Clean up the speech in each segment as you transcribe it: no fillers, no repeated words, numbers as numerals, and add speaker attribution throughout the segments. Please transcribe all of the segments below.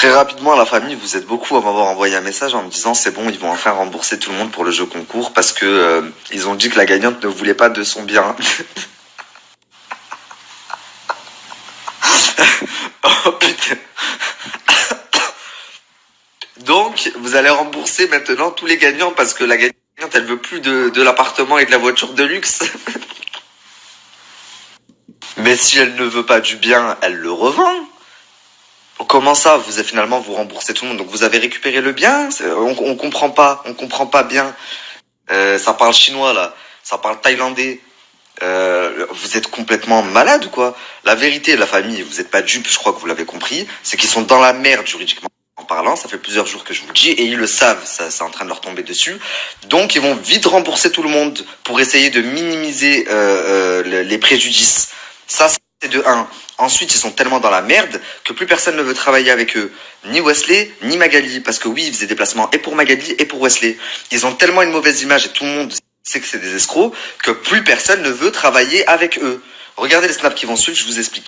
Speaker 1: Très rapidement, la famille, vous êtes beaucoup à m'avoir envoyé un message en me disant c'est bon, ils vont enfin rembourser tout le monde pour le jeu concours parce que ils ont dit que la gagnante ne voulait pas de son bien. Oh putain. Donc, vous allez rembourser maintenant tous les gagnants parce que la gagnante, elle veut plus de l'appartement et de la voiture de luxe. Mais si elle ne veut pas du bien, elle le revend. Comment ça, finalement vous remboursez tout le monde? Donc vous avez récupéré le bien? On comprend pas bien. Ça parle chinois là, ça parle thaïlandais. Vous êtes complètement malade ou quoi? La vérité, la famille, vous n'êtes pas dupes, je crois que vous l'avez compris, c'est qu'ils sont dans la merde juridiquement en parlant. Ça fait plusieurs jours que je vous le dis et ils le savent, ça c'est en train de leur tomber dessus. Donc ils vont vite rembourser tout le monde pour essayer de minimiser les préjudices. Ça c'est de 1. Ensuite, ils sont tellement dans la merde que plus personne ne veut travailler avec eux. Ni Wesley, ni Magali. Parce que oui, ils faisaient des placements et pour Magali et pour Wesley. Ils ont tellement une mauvaise image et tout le monde sait que c'est des escrocs que plus personne ne veut travailler avec eux. Regardez les snaps qui vont suivre, je vous explique.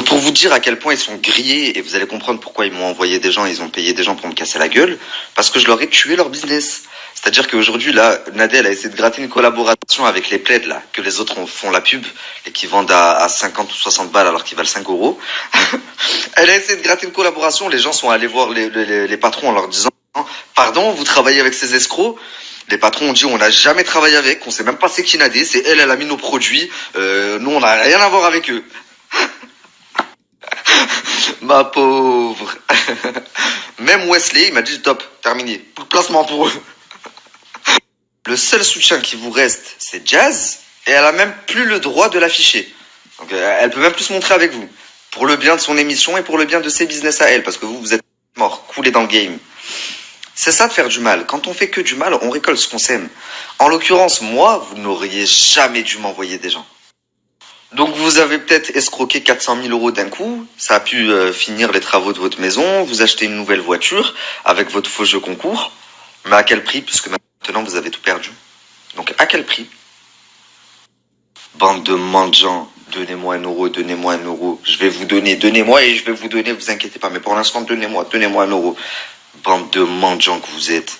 Speaker 1: Pour vous dire à quel point ils sont grillés, et vous allez comprendre pourquoi ils m'ont envoyé des gens, ils ont payé des gens pour me casser la gueule, parce que je leur ai tué leur business. C'est-à-dire qu'aujourd'hui, là, Nadèle a essayé de gratter une collaboration avec les plaids, là, que les autres font la pub, et qui vendent à 50 ou 60 balles alors qu'ils valent 5 euros. Elle a essayé de gratter une collaboration, les gens sont allés voir les patrons en leur disant « Pardon, vous travaillez avec ces escrocs ?» Les patrons ont dit on n'a jamais travaillé avec, on sait même pas c'est qui Nadé, c'est elle a mis nos produits, nous on n'a rien à voir avec eux. Ma pauvre. Même Wesley, il m'a dit top, terminé. Plus de placement pour eux. Le seul soutien qui vous reste, c'est Jazz. Et elle a même plus le droit de l'afficher. Donc elle peut même plus se montrer avec vous. Pour le bien de son émission et pour le bien de ses business à elle. Parce que vous êtes mort, coulé dans le game. C'est ça de faire du mal. Quand on fait que du mal, on récolte ce qu'on sème. En l'occurrence, moi, vous n'auriez jamais dû m'envoyer des gens. Donc vous avez peut-être escroqué 400 000 euros d'un coup, ça a pu finir les travaux de votre maison, vous achetez une nouvelle voiture avec votre faux jeu concours, mais à quel prix puisque maintenant vous avez tout perdu? Donc à quel prix? Bande de mendiants, donnez-moi 1 euro, donnez-moi 1 euro, je vais vous donner, donnez-moi et je vais vous donner, vous inquiétez pas, mais pour l'instant donnez-moi 1 euro. Bande de mendiants que vous êtes.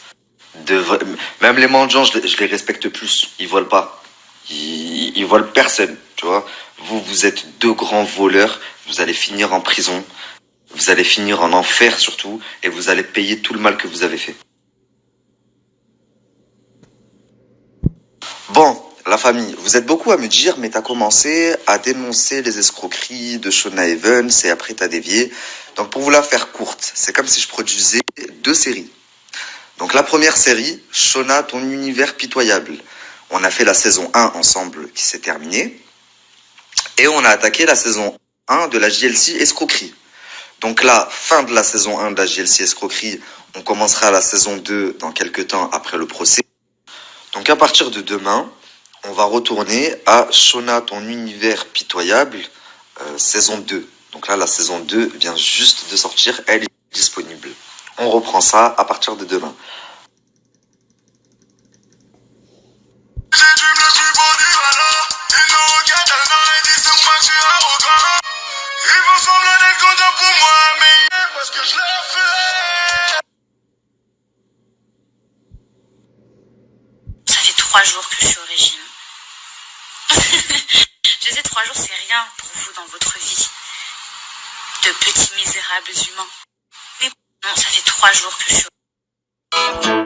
Speaker 1: Même les mendiants, je les respecte plus, ils volent pas. Ils volent personne, tu vois. Vous êtes 2 grands voleurs, vous allez finir en prison, vous allez finir en enfer surtout, et vous allez payer tout le mal que vous avez fait. Bon, la famille, vous êtes beaucoup à me dire, mais t'as commencé à dénoncer les escroqueries de Shona Evans, et après t'as dévié. Donc pour vous la faire courte, c'est comme si je produisais 2 séries. Donc la première série, Shona, ton univers pitoyable. On a fait la saison 1 ensemble qui s'est terminée. Et on a attaqué la saison 1 de la JLC Escroquerie. Donc là, fin de la saison 1 de la JLC Escroquerie, on commencera la saison 2 dans quelques temps après le procès. Donc à partir de demain, on va retourner à Shona, ton univers pitoyable, saison 2. Donc là, la saison 2 vient juste de sortir, elle est disponible. On reprend ça à partir de demain.
Speaker 2: Ça fait 3 jours que je suis au régime. Je sais, 3 jours, c'est rien pour vous dans votre vie. De petits misérables humains. Mais non, ça fait 3 jours que je suis au régime.